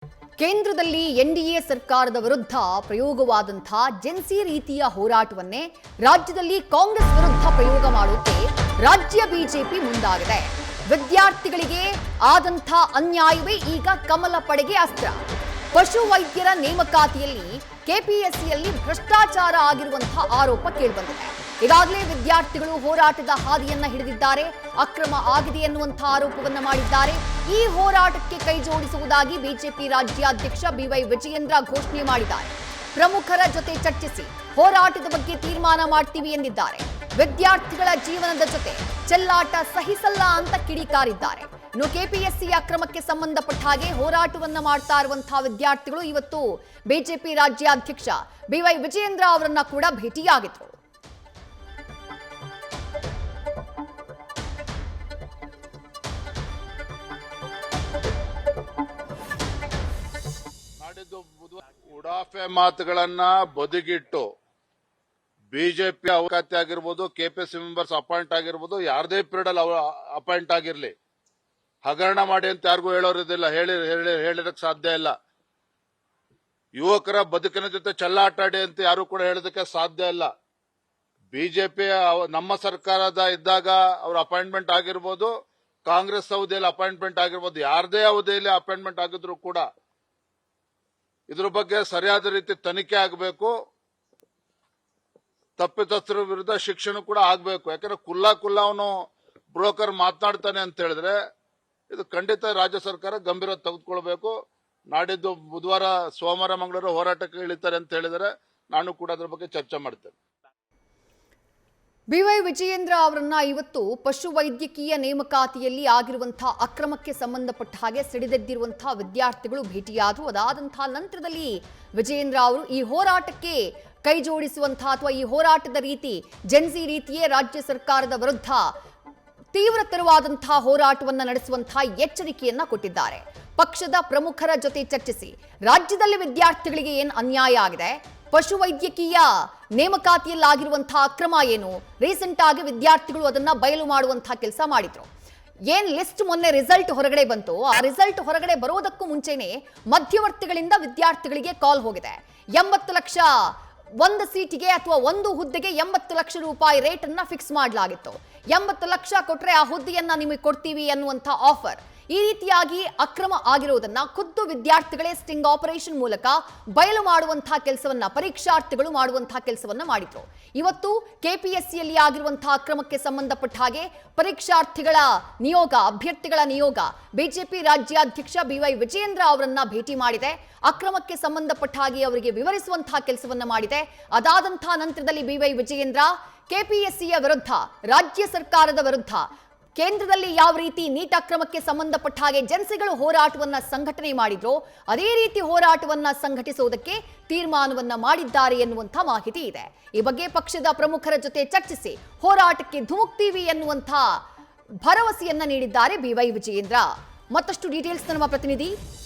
ಕೇಂದ್ರದಲ್ಲಿ ಎನ್ಡಿಎ ಸರ್ಕಾರದ ವಿರುದ್ಧ ಪ್ರಯೋಗವಾದಂತಹ ಜೆನ್ಸಿ ರೀತಿಯ ಹೋರಾಟವನ್ನೇ ರಾಜ್ಯದಲ್ಲಿ ಕಾಂಗ್ರೆಸ್ ವಿರುದ್ಧ ಪ್ರಯೋಗ ಮಾಡುತ್ತೆ ರಾಜ್ಯ ಬಿಜೆಪಿ ಮುಂದಾಗಿದೆ. ವಿದ್ಯಾರ್ಥಿಗಳಿಗೆ ಆದಂಥ ಅನ್ಯಾಯವೇ ಈಗ ಕಮಲ ಪಡೆಗೆ ಅಸ್ತ್ರ. ಪಶು ವೈದ್ಯರ ನೇಮಕಾತಿಯಲ್ಲಿ ಕೆಪಿಎಸ್ಸಿಯಲ್ಲಿ ಭ್ರಷ್ಟಾಚಾರ ಆಗಿರುವಂತಹ ಆರೋಪ ಕೇಳಿಬಂದಿದೆ. ಈಗಾಗಲೇ ವಿದ್ಯಾರ್ಥಿಗಳು ಹೋರಾಟದ ಹಾದಿಯನ್ನ ಹಿಡಿದಿದ್ದಾರೆ, ಅಕ್ರಮ ಆಗಿದೆ ಎನ್ನುವಂತಹ ಆರೋಪವನ್ನ ಮಾಡಿದ್ದಾರೆ. ಈ ಹೋರಾಟಕ್ಕೆ ಕೈ ಜೋಡಿಸುವುದಾಗಿ ಬಿಜೆಪಿ ರಾಜ್ಯಾಧ್ಯಕ್ಷ ಬಿವೈ ವಿಜಯೇಂದ್ರ ಘೋಷಣೆ ಮಾಡಿದ್ದಾರೆ. ಪ್ರಮುಖರ ಜೊತೆ ಚರ್ಚಿಸಿ ಹೋರಾಟದ ಬಗ್ಗೆ ತೀರ್ಮಾನ ಮಾಡ್ತೀವಿ ಎಂದಿದ್ದಾರೆ. ವಿದ್ಯಾರ್ಥಿಗಳ ಜೀವನದ ಜೊತೆ ಚೆಲ್ಲಾಟ ಸಹಿಸಲ್ಲ ಅಂತ ಕಿಡಿಕಾರಿದ್ದಾರೆ. ಇನ್ನು ಕೆಪಿಎಸ್ಸಿ ಅಕ್ರಮಕ್ಕೆ ಸಂಬಂಧಪಟ್ಟ ಹಾಗೆ ಹೋರಾಟವನ್ನ ಮಾಡ್ತಾ ಇರುವಂತಹ ವಿದ್ಯಾರ್ಥಿಗಳು ಇವತ್ತು ಬಿಜೆಪಿ ರಾಜ್ಯಾಧ್ಯಕ್ಷ ಬಿವೈ ವಿಜಯೇಂದ್ರ ಅವರನ್ನ ಕೂಡ ಭೇಟಿಯಾಗಿದ್ರು. ಉಡಾಫೆ ಮಾತುಗಳನ್ನ ಬದಿಗಿಟ್ಟು ಬಿಜೆಪಿ ಅವಕಾಶ ಆಗಿರ್ಬೋದು, ಕೆಪಿಎಸ್ಸಿ ಮೆಂಬರ್ಸ್ ಅಪಾಯಿಂಟ್ ಆಗಿರ್ಬೋದು, ಯಾರದೇ ಪೀರಿಯಡ್ ಅಲ್ಲಿ ಅಪಾಯಿಂಟ್ ಆಗಿರ್ಲಿ, ಹಗರಣ ಮಾಡಿ ಅಂತ ಯಾರಿಗೂ ಹೇಳೋರಿದಿಲ್ಲ, ಹೇಳಿರಕ್ ಸಾಧ್ಯ ಇಲ್ಲ. ಯುವಕರ ಬದುಕಿನ ಜೊತೆ ಚೆಲ್ಲಾಟಾಡಿ ಅಂತ ಯಾರು ಕೂಡ ಹೇಳೋದಕ್ಕೆ ಸಾಧ್ಯ ಇಲ್ಲ. ಬಿಜೆಪಿ ನಮ್ಮ ಸರ್ಕಾರದ ಇದ್ದಾಗ ಅವ್ರ ಅಪಾಯಿಂಟ್ಮೆಂಟ್ ಆಗಿರ್ಬೋದು, ಕಾಂಗ್ರೆಸ್ ಅವಧಿಯಲ್ಲಿ ಅಪಾಯಿಂಟ್ಮೆಂಟ್ ಆಗಿರ್ಬೋದು, ಯಾರದೇ ಅವಧಿಯಲ್ಲಿ ಅಪಾಯಿಂಟ್ಮೆಂಟ್ ಆಗಿದ್ರು ಕೂಡ ಇದ್ರ ಬಗ್ಗೆ ಸರಿಯಾದ ರೀತಿ ತನಿಖೆ ಆಗಬೇಕು. ತಪ್ಪಿತಸ್ಥರ ವಿರುದ್ಧ ಶಿಕ್ಷಣ ಕೂಡ ಆಗಬೇಕು. ಯಾಕಂದ್ರೆ ಕುಲ್ಲ ಅವನು ಬ್ರೋಕರ್ ಮಾತನಾಡ್ತಾನೆ ಅಂತ ಹೇಳಿದ್ರೆ ಇದು ಖಂಡಿತ ರಾಜ್ಯ ಸರ್ಕಾರ ಗಂಭೀರ ತೆಗೆದುಕೊಳ್ಬೇಕು. ನಾಡಿದ್ದು ಬುಧವಾರ, ಸೋಮವಾರ, ಮಂಗಳವಾರ ಹೋರಾಟಕ್ಕೆ ಇಳಿತಾರೆ ಅಂತ ಹೇಳಿದರೆ ನಾನು ಕೂಡ ಅದ್ರ ಬಗ್ಗೆ ಚರ್ಚೆ ಮಾಡ್ತೇನೆ. ಬಿವೈ ವಿಜಯೇಂದ್ರ ಅವರನ್ನ ಇವತ್ತು ಪಶು ವೈದ್ಯಕೀಯ ನೇಮಕಾತಿಯಲ್ಲಿ ಆಗಿರುವಂತಹ ಅಕ್ರಮಕ್ಕೆ ಸಂಬಂಧಪಟ್ಟ ಹಾಗೆ ಸಿಡಿದೆದ್ದಿರುವಂತಹ ವಿದ್ಯಾರ್ಥಿಗಳು ಭೇಟಿಯಾದರು. ಅದಾದಂತಹ ನಂತರದಲ್ಲಿ ವಿಜಯೇಂದ್ರ ಅವರು ಈ ಹೋರಾಟಕ್ಕೆ ಕೈ ಜೋಡಿಸುವಂತಹ ಅಥವಾ ಈ ಹೋರಾಟದ ರೀತಿ ಜೆನ್ಸಿ ರೀತಿಯೇ ರಾಜ್ಯ ಸರ್ಕಾರದ ವಿರುದ್ಧ ತೀವ್ರತರವಾದಂತಹ ಹೋರಾಟವನ್ನು ನಡೆಸುವಂತಹ ಎಚ್ಚರಿಕೆಯನ್ನ ಕೊಟ್ಟಿದ್ದಾರೆ. ಪಕ್ಷದ ಪ್ರಮುಖರ ಜೊತೆ ಚರ್ಚಿಸಿ ರಾಜ್ಯದಲ್ಲಿ ವಿದ್ಯಾರ್ಥಿಗಳಿಗೆ ಏನು ಅನ್ಯಾಯ ಆಗಿದೆ, ಪಶು ವೈದ್ಯಕೀಯ ನೇಮಕಾತಿಯಲ್ಲಾಗಿರುವಂತಹ ಅಕ್ರಮ ಏನು, ರೀಸೆಂಟ್ ಆಗಿ ವಿದ್ಯಾರ್ಥಿಗಳು ಅದನ್ನ ಬಯಲು ಮಾಡುವಂತಹ ಕೆಲಸ ಮಾಡಿದ್ರು. ಏನ್ ಲಿಸ್ಟ್ ಮೊನ್ನೆ ರಿಸಲ್ಟ್ ಹೊರಗಡೆ ಬಂತು, ಆ ರಿಸಲ್ಟ್ ಹೊರಗಡೆ ಬರೋದಕ್ಕೂ ಮುಂಚೆನೆ ಮಧ್ಯವರ್ತಿಗಳಿಂದ ವಿದ್ಯಾರ್ಥಿಗಳಿಗೆ ಕಾಲ್ ಹೋಗಿದೆ. 80 ಲಕ್ಷ ಒಂದು ಸೀಟಿಗೆ ಅಥವಾ ಒಂದು ಹುದ್ದೆಗೆ 80 ಲಕ್ಷ ರೂಪಾಯಿ ರೇಟ್ ಅನ್ನ ಫಿಕ್ಸ್ ಮಾಡಲಾಗಿತ್ತು. 80 ಲಕ್ಷ ಕೊಟ್ರೆ ಆ ಹುದ್ದೆಯನ್ನ ನಿಮಗೆ ಕೊಡ್ತೀವಿ ಅನ್ನುವಂಥ ಆಫರ್. ಈ ರೀತಿಯಾಗಿ ಅಕ್ರಮ ಆಗಿರುವುದನ್ನ ಖುದ್ದು ವಿದ್ಯಾರ್ಥಿಗಳೇ ಸ್ಟಿಂಗ್ ಆಪರೇಷನ್ ಮೂಲಕ ಬಯಲು ಮಾಡುವಂತಹ ಕೆಲಸವನ್ನ, ಪರೀಕ್ಷಾರ್ಥಿಗಳು ಮಾಡುವಂತಹ ಕೆಲಸವನ್ನ ಮಾಡಿದ್ರು. ಇವತ್ತು ಕೆಪಿಎಸ್ಸಿಯಲ್ಲಿ ಆಗಿರುವಂತಹ ಅಕ್ರಮಕ್ಕೆ ಸಂಬಂಧಪಟ್ಟ ಹಾಗೆ ಪರೀಕ್ಷಾರ್ಥಿಗಳ ನಿಯೋಗ, ಅಭ್ಯರ್ಥಿಗಳ ನಿಯೋಗ ಬಿಜೆಪಿ ರಾಜ್ಯಾಧ್ಯಕ್ಷ ಬಿವೈ ವಿಜಯೇಂದ್ರ ಅವರನ್ನ ಭೇಟಿ ಮಾಡಿದೆ. ಅಕ್ರಮಕ್ಕೆ ಸಂಬಂಧಪಟ್ಟ ಹಾಗೆ ಅವರಿಗೆ ವಿವರಿಸುವಂತಹ ಕೆಲಸವನ್ನ ಮಾಡಿದೆ. ಅದಾದಂತಹ ನಂತರದಲ್ಲಿ ಬಿವೈ ವಿಜಯೇಂದ್ರ ಕೆಪಿಎಸ್ಸಿಯ ವಿರುದ್ಧ, ರಾಜ್ಯ ಸರ್ಕಾರದ ವಿರುದ್ಧ, ಕೇಂದ್ರದಲ್ಲಿ ಯಾವ ರೀತಿ ನೀಟ್ ಅಕ್ರಮಕ್ಕೆ ಸಂಬಂಧಪಟ್ಟ ಹಾಗೆ ಜೆನ್ಸಿಗಳು ಹೋರಾಟವನ್ನ ಸಂಘಟನೆ ಮಾಡಿದ್ರು, ಅದೇ ರೀತಿ ಹೋರಾಟವನ್ನ ಸಂಘಟಿಸುವುದಕ್ಕೆ ತೀರ್ಮಾನವನ್ನ ಮಾಡಿದ್ದಾರೆ ಎನ್ನುವಂಥ ಮಾಹಿತಿ ಇದೆ. ಈ ಬಗ್ಗೆ ಪಕ್ಷದ ಪ್ರಮುಖರ ಜೊತೆ ಚರ್ಚಿಸಿ ಹೋರಾಟಕ್ಕೆ ಧುಮುಕ್ತೀವಿ ಎನ್ನುವಂಥ ಭರವಸೆಯನ್ನ ನೀಡಿದ್ದಾರೆ ಬಿವೈ ವಿಜಯೇಂದ್ರ. ಮತ್ತಷ್ಟು ಡೀಟೇಲ್ಸ್ ನಮ್ಮ ಪ್ರತಿನಿಧಿ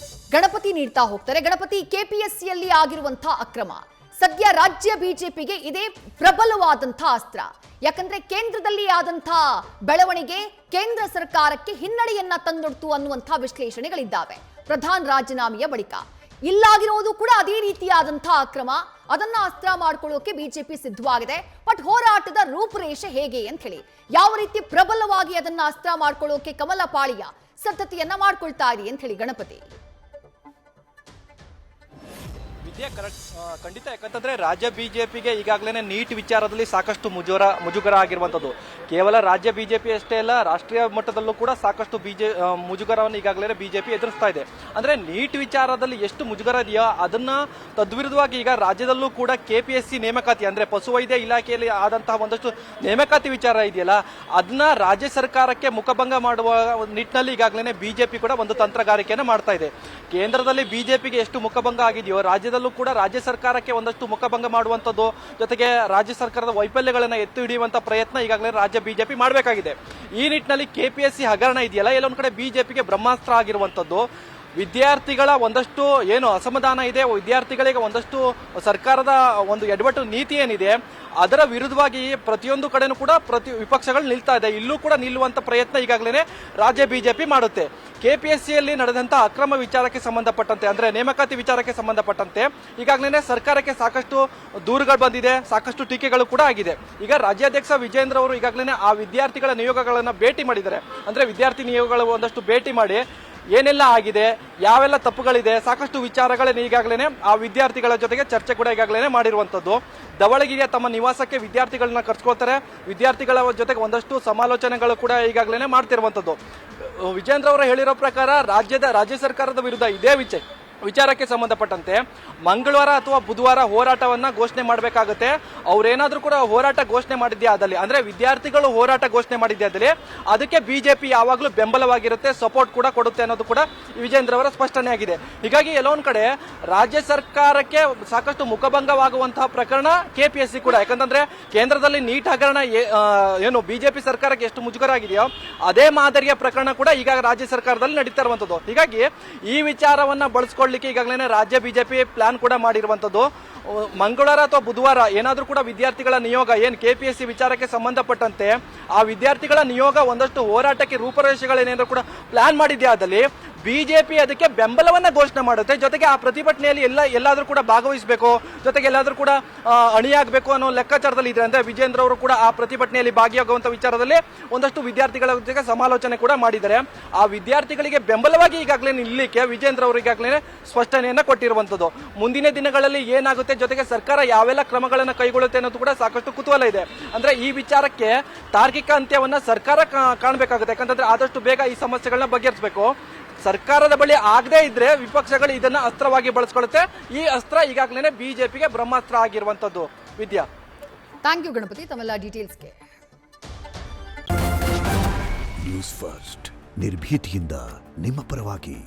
ಗಣಪತಿ ನೀಡ್ತಾ ಹೋಗ್ತಾರೆ. ಗಣಪತಿ, ಕೆಪಿಎಸ್ಸಿಯಲ್ಲಿ ಆಗಿರುವಂತಹ ಅಕ್ರಮ ಸದ್ಯ ರಾಜ್ಯ ಬಿಜೆಪಿಗೆ ಇದೇ ಪ್ರಬಲವಾದಂತಹ ಅಸ್ತ್ರ. ಯಾಕಂದ್ರೆ ಕೇಂದ್ರದಲ್ಲಿ ಆದಂತಹ ಬೆಳವಣಿಗೆ ಕೇಂದ್ರ ಸರ್ಕಾರಕ್ಕೆ ಹಿನ್ನಡೆಯನ್ನ ತಂದೊಡ್ತು ಅನ್ನುವಂತಹ ವಿಶ್ಲೇಷಣೆಗಳಿದ್ದಾವೆ. ಪ್ರಧಾನ್ ರಾಜೀನಾಮೆಯ ಬಳಿಕ ಇಲ್ಲಾಗಿರೋದು ಕೂಡ ಅದೇ ರೀತಿಯಾದಂತಹ ಅಕ್ರಮ. ಅದನ್ನ ಅಸ್ತ್ರ ಮಾಡ್ಕೊಳ್ಳೋಕೆ ಬಿಜೆಪಿ ಸಿದ್ಧವಾಗಿದೆ. ಬಟ್ ಹೋರಾಟದ ರೂಪುರೇಷೆ ಹೇಗೆ ಅಂತ ಹೇಳಿ, ಯಾವ ರೀತಿ ಪ್ರಬಲವಾಗಿ ಅದನ್ನ ಅಸ್ತ್ರ ಮಾಡ್ಕೊಳ್ಳೋಕೆ ಕಮಲ ಪಾಳಿಯ ಸಿದ್ಧತೆಯನ್ನ ಮಾಡ್ಕೊಳ್ತಾ ಇದೆ ಅಂತ ಹೇಳಿ ಗಣಪತಿ. ಖಂಡಿತ. ಯಾಕಂತಂದ್ರೆ ರಾಜ್ಯ ಬಿಜೆಪಿಗೆ ಈಗಾಗಲೇ ನೀಟ್ ವಿಚಾರದಲ್ಲಿ ಸಾಕಷ್ಟು ಮುಜುಗರ ಆಗಿರುವಂತದ್ದು. ಕೇವಲ ರಾಜ್ಯ ಬಿಜೆಪಿ ಅಷ್ಟೇ ಅಲ್ಲ, ರಾಷ್ಟ್ರೀಯ ಮಟ್ಟದಲ್ಲೂ ಕೂಡ ಸಾಕಷ್ಟು ಮುಜುಗರವನ್ನು ಈಗಾಗಲೇ ಬಿಜೆಪಿ ಎದುರಿಸ್ತಾ ಇದೆ. ಅಂದ್ರೆ ನೀಟ್ ವಿಚಾರದಲ್ಲಿ ಎಷ್ಟು ಮುಜುಗರ ಇದೆಯೋ ಅದನ್ನ ತದ್ವಿರುದ್ಧವಾಗಿ ಈಗ ರಾಜ್ಯದಲ್ಲೂ ಕೂಡ ಕೆಪಿಎಸ್ಸಿ ನೇಮಕಾತಿ ಅಂದ್ರೆ ಪಶುವೈದ್ಯ ಇಲಾಖೆಯಲ್ಲಿ ಆದಂತಹ ಒಂದಷ್ಟು ನೇಮಕಾತಿ ವಿಚಾರ ಇದೆಯಲ್ಲ, ಅದನ್ನ ರಾಜ್ಯ ಸರ್ಕಾರಕ್ಕೆ ಮುಖಭಂಗ ಮಾಡುವ ನಿಟ್ಟಿನಲ್ಲಿ ಈಗಾಗಲೇ ಬಿಜೆಪಿ ಕೂಡ ಒಂದು ತಂತ್ರಗಾರಿಕೆಯನ್ನು ಮಾಡ್ತಾ ಇದೆ. ಕೇಂದ್ರದಲ್ಲಿ ಬಿಜೆಪಿಗೆ ಎಷ್ಟು ಮುಖಭಂಗ ಆಗಿದೆಯೋ ರಾಜ್ಯದಲ್ಲೂ ಕೂಡ ರಾಜ್ಯ ಸರ್ಕಾರಕ್ಕೆ ಒಂದಷ್ಟು ಮುಖಭಂಗ ಮಾಡುವಂತದ್ದು, ಜೊತೆಗೆ ರಾಜ್ಯ ಸರ್ಕಾರದ ವೈಫಲ್ಯಗಳನ್ನ ಎತ್ತು ಹಿಡಿಯುವಂತ ಪ್ರಯತ್ನ ಈಗಾಗಲೇ ರಾಜ್ಯ ಬಿಜೆಪಿ ಮಾಡಬೇಕಾಗಿದೆ. ಈ ನಿಟ್ಟಿನಲ್ಲಿ ಕೆಪಿಎಸ್ಸಿ ಹಗರಣ ಇದೆಯಲ್ಲ, ಎಲ್ಲೊಂದು ಕಡೆ ಬಿಜೆಪಿಗೆ ಬ್ರಹ್ಮಾಸ್ತ್ರ ಆಗಿರುವಂತದ್ದು. ವಿದ್ಯಾರ್ಥಿಗಳ ಒಂದಷ್ಟು ಏನು ಅಸಮಾಧಾನ ಇದೆ, ವಿದ್ಯಾರ್ಥಿಗಳಿಗೆ ಒಂದಷ್ಟು ಸರ್ಕಾರದ ಒಂದು ಎಡವಟ್ಟು ನೀತಿ ಏನಿದೆ ಅದರ ವಿರುದ್ಧವಾಗಿ ಪ್ರತಿಯೊಂದು ಕಡೆನೂ ಕೂಡ ವಿಪಕ್ಷಗಳು ನಿಲ್ತಾ ಇದೆ. ಇಲ್ಲೂ ಕೂಡ ನಿಲ್ಲುವಂತ ಪ್ರಯತ್ನ ಈಗಾಗಲೇ ರಾಜ್ಯ ಬಿಜೆಪಿ ಮಾಡುತ್ತೆ. ಕೆಪಿಎಸ್ಸಿಯಲ್ಲಿ ನಡೆದಂತಹ ಅಕ್ರಮ ವಿಚಾರಕ್ಕೆ ಸಂಬಂಧಪಟ್ಟಂತೆ ಅಂದ್ರೆ ನೇಮಕಾತಿ ವಿಚಾರಕ್ಕೆ ಸಂಬಂಧಪಟ್ಟಂತೆ ಈಗಾಗಲೇ ಸರ್ಕಾರಕ್ಕೆ ಸಾಕಷ್ಟು ದೂರುಗಳು ಬಂದಿದೆ, ಸಾಕಷ್ಟು ಟೀಕೆಗಳು ಕೂಡ ಆಗಿದೆ. ಈಗ ರಾಜ್ಯಾಧ್ಯಕ್ಷ ವಿಜೇಂದ್ರ ಅವರು ಈಗಾಗಲೇ ಆ ವಿದ್ಯಾರ್ಥಿಗಳ ನಿಯೋಗಗಳನ್ನ ಭೇಟಿ ಮಾಡಿದ್ದಾರೆ. ಅಂದ್ರೆ ವಿದ್ಯಾರ್ಥಿ ನಿಯೋಗಗಳು ಒಂದಷ್ಟು ಭೇಟಿ ಮಾಡಿ ಏನೆಲ್ಲ ಆಗಿದೆ, ಯಾವೆಲ್ಲ ತಪ್ಪುಗಳಿದೆ, ಸಾಕಷ್ಟು ವಿಚಾರಗಳನ್ನ ಈಗಾಗಲೇ ಆ ವಿದ್ಯಾರ್ಥಿಗಳ ಜೊತೆಗೆ ಚರ್ಚೆ ಕೂಡ ಈಗಾಗಲೇ ಮಾಡಿರುವಂತದ್ದು. ಧವಳಗಿರಿಯ ತಮ್ಮ ನಿವಾಸಕ್ಕೆ ವಿದ್ಯಾರ್ಥಿಗಳನ್ನ ಕರ್ಸ್ಕೊಳ್ತಾರೆ. ವಿದ್ಯಾರ್ಥಿಗಳ ಜೊತೆಗೆ ಒಂದಷ್ಟು ಸಮಾಲೋಚನೆಗಳು ಕೂಡ ಈಗಾಗಲೇ ಮಾಡ್ತಿರುವಂತದ್ದು. ವಿಜೇಂದ್ರ ಅವರು ಹೇಳಿರೋ ಪ್ರಕಾರ ರಾಜ್ಯ ಸರ್ಕಾರದ ವಿರುದ್ಧ ಇದೇ ವಿಚಾರಕ್ಕೆ ಸಂಬಂಧಪಟ್ಟಂತೆ ಮಂಗಳವಾರ ಅಥವಾ ಬುಧವಾರ ಹೋರಾಟವನ್ನ ಘೋಷಣೆ ಮಾಡಬೇಕಾಗುತ್ತೆ. ಅವ್ರೇನಾದ್ರೂ ಕೂಡ ಹೋರಾಟ ಘೋಷಣೆ ಮಾಡಿದ್ಯಾ ಆದಲ್ಲಿ, ಅಂದ್ರೆ ವಿದ್ಯಾರ್ಥಿಗಳು ಹೋರಾಟ ಘೋಷಣೆ ಮಾಡಿದ್ಯಾ ಆದಲ್ಲಿ ಅದಕ್ಕೆ ಬಿಜೆಪಿ ಯಾವಾಗಲೂ ಬೆಂಬಲವಾಗಿರುತ್ತೆ, ಸಪೋರ್ಟ್ ಕೂಡ ಕೊಡುತ್ತೆ ಅನ್ನೋದು ಕೂಡ ವಿಜೇಂದ್ರ ಅವರ ಸ್ಪಷ್ಟನೆ ಆಗಿದೆ. ಹೀಗಾಗಿ ಎಲ್ಲೊಂದ್ ಕಡೆ ರಾಜ್ಯ ಸರ್ಕಾರಕ್ಕೆ ಸಾಕಷ್ಟು ಮುಖಭಂಗವಾಗುವಂತಹ ಪ್ರಕರಣ ಕೆಪಿಎಸ್ಸಿ ಕೂಡ. ಯಾಕಂತಂದ್ರೆ ಕೇಂದ್ರದಲ್ಲಿ ನೀಟ್ ಹಗರಣ ಏನು ಬಿಜೆಪಿ ಸರ್ಕಾರಕ್ಕೆ ಎಷ್ಟು ಮುಜುಗರ ಆಗಿದೆಯೋ ಅದೇ ಮಾದರಿಯ ಪ್ರಕರಣ ಕೂಡ ಈಗ ರಾಜ್ಯ ಸರ್ಕಾರದಲ್ಲಿ ನಡೀತಾ ಇರುವಂತದ್ದು. ಹೀಗಾಗಿ ಈ ವಿಚಾರವನ್ನ ಬಳಸ್ಕೊಳ್ಳಿಕ್ಕೆ ಈಗಾಗಲೇ ರಾಜ್ಯ ಬಿಜೆಪಿ ಪ್ಲಾನ್ ಕೂಡ ಮಾಡಿರುವಂತದ್ದು. ಮಂಗಳವಾರ ಅಥವಾ ಬುಧವಾರ ಏನಾದ್ರೂ ಕೂಡ ವಿದ್ಯಾರ್ಥಿಗಳ ನಿಯೋಗ ಏನ್ ಕೆಪಿಎಸ್ಸಿ ವಿಚಾರಕ್ಕೆ ಸಂಬಂಧಪಟ್ಟಂತೆ ಆ ವಿದ್ಯಾರ್ಥಿಗಳ ನಿಯೋಗ ಒಂದಷ್ಟು ಹೋರಾಟಕ್ಕೆ ರೂಪರೇಷೆಗಳೇನಾದ್ರೂ ಕೂಡ ಪ್ಲಾನ್ ಮಾಡಿದ್ಯಾ ಆದಲ್ಲಿ ಬಿಜೆಪಿ ಅದಕ್ಕೆ ಬೆಂಬಲವನ್ನ ಘೋಷಣೆ ಮಾಡುತ್ತೆ. ಜೊತೆಗೆ ಆ ಪ್ರತಿಭಟನೆಯಲ್ಲಿ ಎಲ್ಲಾದ್ರೂ ಕೂಡ ಭಾಗವಹಿಸಬೇಕು, ಜೊತೆಗೆ ಎಲ್ಲಾದ್ರೂ ಕೂಡ ಅಣಿಯಾಗಬೇಕು ಅನ್ನೋ ಲೆಕ್ಕಾಚಾರದಲ್ಲಿ ಇದೆ. ಅಂದ್ರೆ ವಿಜೇಂದ್ರ ಅವರು ಕೂಡ ಆ ಪ್ರತಿಭಟನೆಯಲ್ಲಿ ಭಾಗಿಯಾಗುವಂತ ವಿಚಾರದಲ್ಲಿ ಒಂದಷ್ಟು ವಿದ್ಯಾರ್ಥಿಗಳ ಜೊತೆಗೆ ಸಮಾಲೋಚನೆ ಕೂಡ ಮಾಡಿದ್ದಾರೆ. ಆ ವಿದ್ಯಾರ್ಥಿಗಳಿಗೆ ಬೆಂಬಲವಾಗಿ ಈಗಾಗಲೇ ನಿಲ್ಲಲಿಕ್ಕೆ ವಿಜೇಂದ್ರ ಅವರು ಈಗಾಗಲೇ ಸ್ಪಷ್ಟನೆಯನ್ನ ಕೊಟ್ಟಿರುವಂತದ್ದು. ಮುಂದಿನ ದಿನಗಳಲ್ಲಿ ಏನಾಗುತ್ತೆ, ಜೊತೆಗೆ ಸರ್ಕಾರ ಯಾವೆಲ್ಲ ಕ್ರಮಗಳನ್ನ ಕೈಗೊಳ್ಳುತ್ತೆ ಅನ್ನೋದು ಕೂಡ ಸಾಕಷ್ಟು ಕುತೂಹಲ ಇದೆ. ಅಂದ್ರೆ ಈ ವಿಚಾರಕ್ಕೆ ತಾರ್ಕಿಕ ಅಂತ್ಯವನ್ನ ಸರ್ಕಾರ ಕಾಣಬೇಕಾಗುತ್ತೆ. ಯಾಕಂತಂದ್ರೆ ಆದಷ್ಟು ಬೇಗ ಈ ಸಮಸ್ಯೆಗಳನ್ನ ಬಗೆಹರಿಸಬೇಕು. ಸರ್ಕಾರದ ಬಳಿ ಆಗದೇ ಇದ್ರೆ ವಿಪಕ್ಷಗಳು ಇದನ್ನ ಅಸ್ತ್ರವಾಗಿ ಬಳಸ್ಕೊಳ್ಳುತ್ತೆ. ಈ ಅಸ್ತ್ರ ಈಗಾಗಲೇ ಬಿಜೆಪಿಗೆ ಬ್ರಹ್ಮಾಸ್ತ್ರ ಆಗಿರುವಂತದ್ದು. ವಿದ್ಯಾ, ಥ್ಯಾಂಕ್ ಯು ಗಣಪತಿ ತಮ್ಮೆಲ್ಲ ಡೀಟೇಲ್ಸ್ಗೆ. ನ್ಯೂಸ್ ಫಸ್ಟ್ ನಿರ್ಭೀತಿಯಿಂದ ನಿಮ್ಮ ಪರವಾಗಿ.